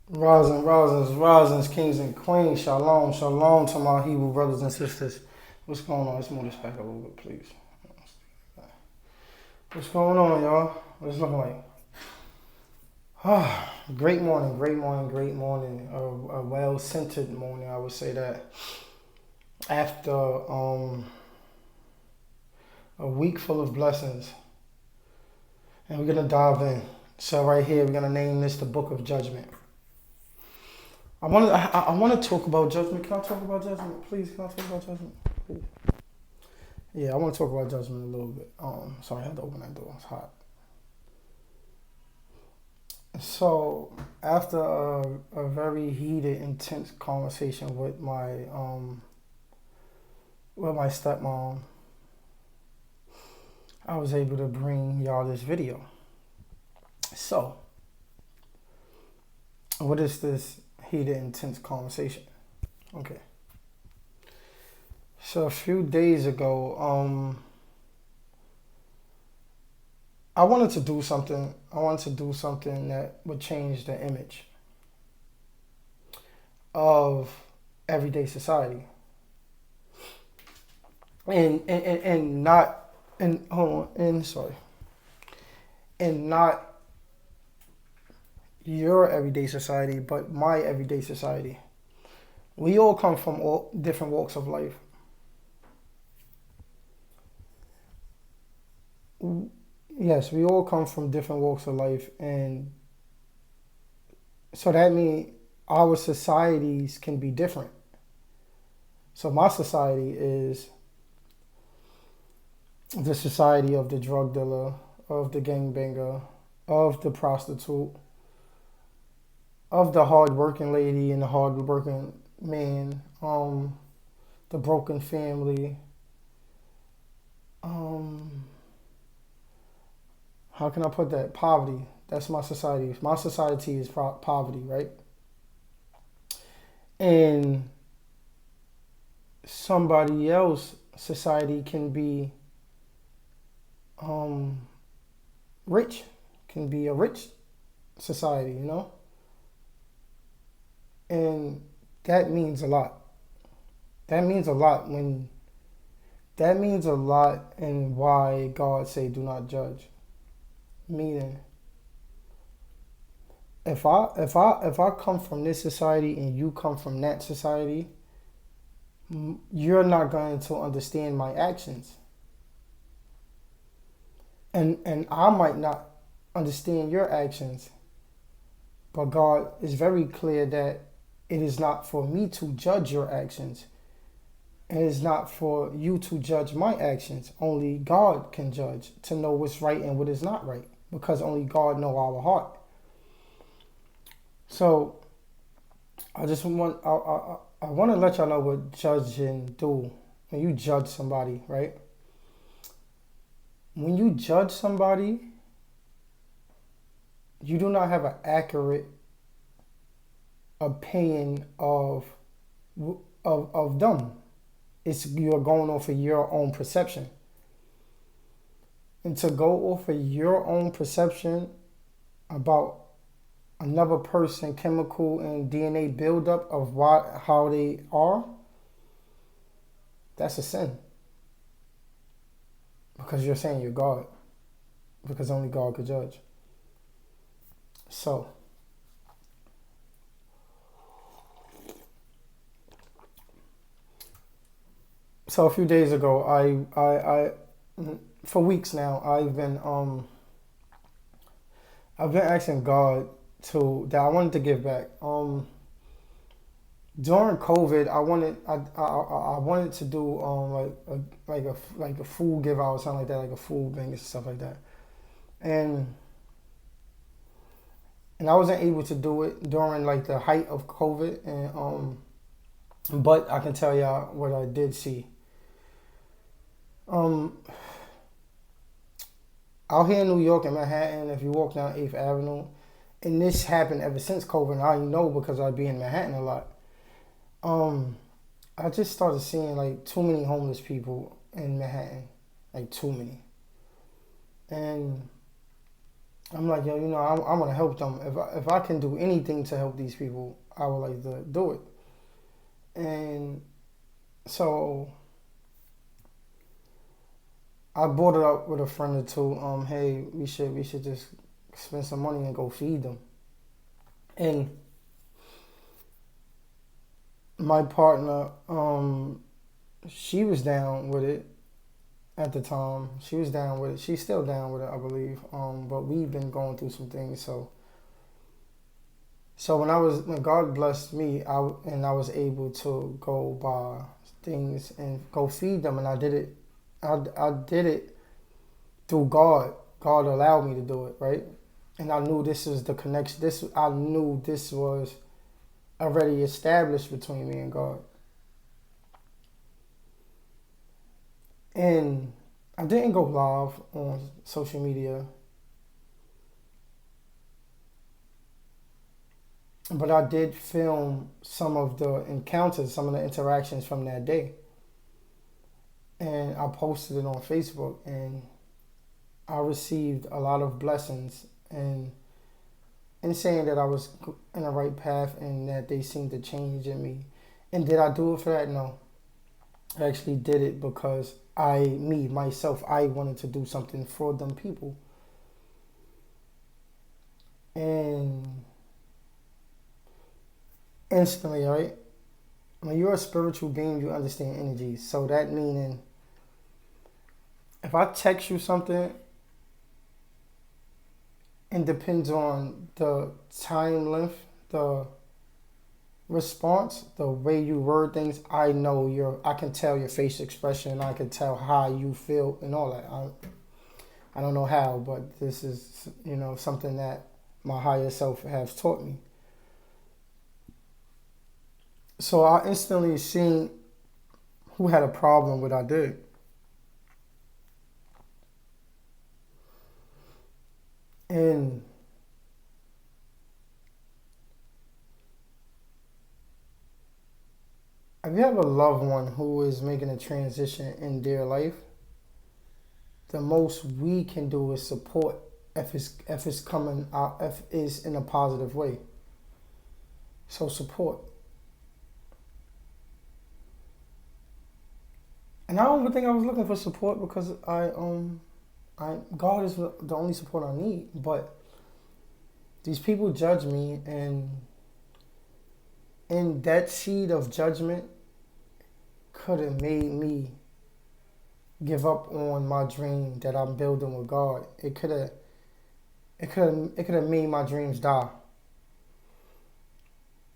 Risings, kings and queens. Shalom, shalom to my Hebrew brothers and sisters. What's going on? Let's move this back a little bit, please. What's going on, y'all? What's it looking like? Great morning, great morning, great morning. A well-centered morning, I would say that. After a week full of blessings, and we're gonna dive in. So right here, we're gonna name this the Book of Judgment. I want to talk about judgment. Can I talk about judgment, please? Can I talk about judgment, please? Yeah, I want to talk about judgment a little bit. Sorry, I had to open that door. It's hot. So after a very heated, intense conversation with my stepmom, I was able to bring y'all this video. So, what is this heated, intense conversation? Okay. So a few days ago, I wanted to do something. I wanted to do something that would change the image of everyday society, and not and hold on and sorry, and not your everyday society, but my everyday society. We all come from all different walks of life. Yes, we all come from different walks of life, and so that means our societies can be different. So my society is the society of the drug dealer, of the gangbanger, of the prostitute, of the hard-working lady and the hard-working man, the broken family. How can I put that? Poverty. That's my society. My society is poverty, right? And somebody else society can be rich, can be a rich society, you know? And that means a lot. That means a lot in why God say do not judge. Meaning, if I come from this society and you come from that society, you're not going to understand my actions. And I might not understand your actions, but God is very clear that it is not for me to judge your actions. It is not for you to judge my actions. Only God can judge to know what's right and what is not right, because only God knows our heart. So I want to let y'all know what judging do. When you judge somebody, right? When you judge somebody, you do not have an accurate opinion of them. You're going off of your own perception. And to go off of your own perception about another person, chemical and DNA buildup of how they are, that's a sin. Because you're saying you're God. Because only God could judge. So a few days ago, I for weeks now, I've been asking God that I wanted to give back. During COVID, I wanted to do like a food give out or something like that, like a food bank and stuff like that, and I wasn't able to do it during like the height of COVID, and but I can tell y'all what I did see. Out here in New York in Manhattan, if you walk down 8th Avenue, and this happened ever since COVID, and I know because I be in Manhattan a lot. I just started seeing like too many homeless people in Manhattan, like too many. And I'm like, yo, I'm gonna help them. If I can do anything to help these people, I would like to do it. And so I brought it up with a friend or two. Hey, we should just spend some money and go feed them. And my partner, she was down with it at the time. She was down with it. She's still down with it, I believe. But we've been going through some things. So when God blessed me, I was able to go buy things and go feed them, and I did it. I did it through God. God allowed me to do it, right? And I knew this was the connection. I knew this was already established between me and God. And I didn't go live on social media, but I did film some of the encounters, some of the interactions from that day. And I posted it on Facebook, and I received a lot of blessings and saying that I was in the right path and that they seemed to change in me. And did I do it for that? No. I actually did it because myself, I wanted to do something for them people. And instantly, right? When you're a spiritual being, you understand energy. So that meaning, if I text you something, it depends on the time length, the response, the way you word things. I can tell your face expression, I can tell how you feel and all that. I don't know how, but this is, something that my higher self has taught me. So I instantly seen who had a problem with what I did. And if you have a loved one who is making a transition in their life, the most we can do is support if it's coming out, if it's in a positive way. So support. And I don't even think I was looking for support because God is the only support I need. But these people judge me, and in that seed of judgment could have made me give up on my dream that I'm building with God. It could have made my dreams die.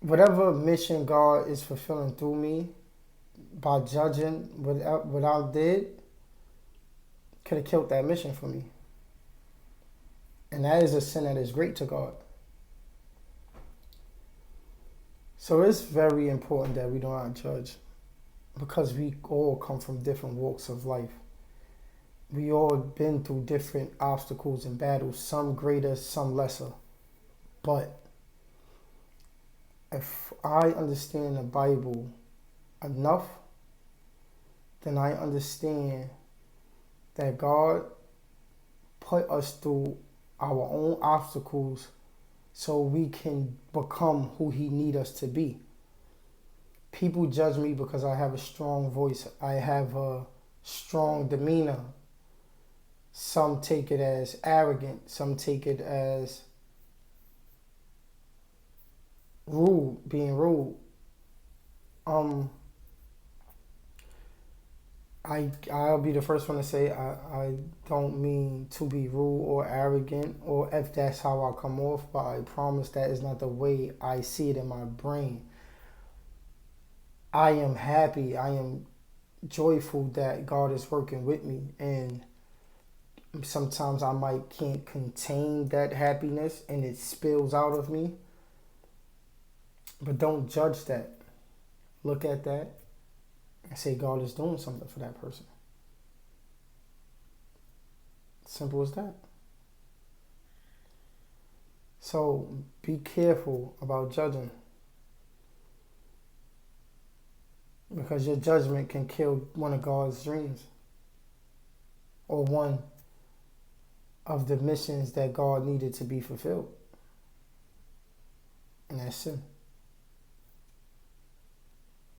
Whatever mission God is fulfilling through me by judging what I did could have killed that mission for me. And that is a sin that is great to God. So it's very important that we do not judge, because we all come from different walks of life. We all been through different obstacles and battles, some greater, some lesser. But if I understand the Bible enough, then I understand that God put us through our own obstacles so we can become who He needs us to be. People judge me because I have a strong voice. I have a strong demeanor. Some take it as arrogant. Some take it as rude, being rude. I'll be the first one to say I don't mean to be rude or arrogant, or if that's how I come off, but I promise that is not the way I see it in my brain. I am happy, I am joyful that God is working with me, and sometimes I can't contain that happiness and it spills out of me. But don't judge that. Look at that and say God is doing something for that person. Simple as that. So be careful about judging, because your judgment can kill one of God's dreams, or one of the missions that God needed to be fulfilled. And that's sin.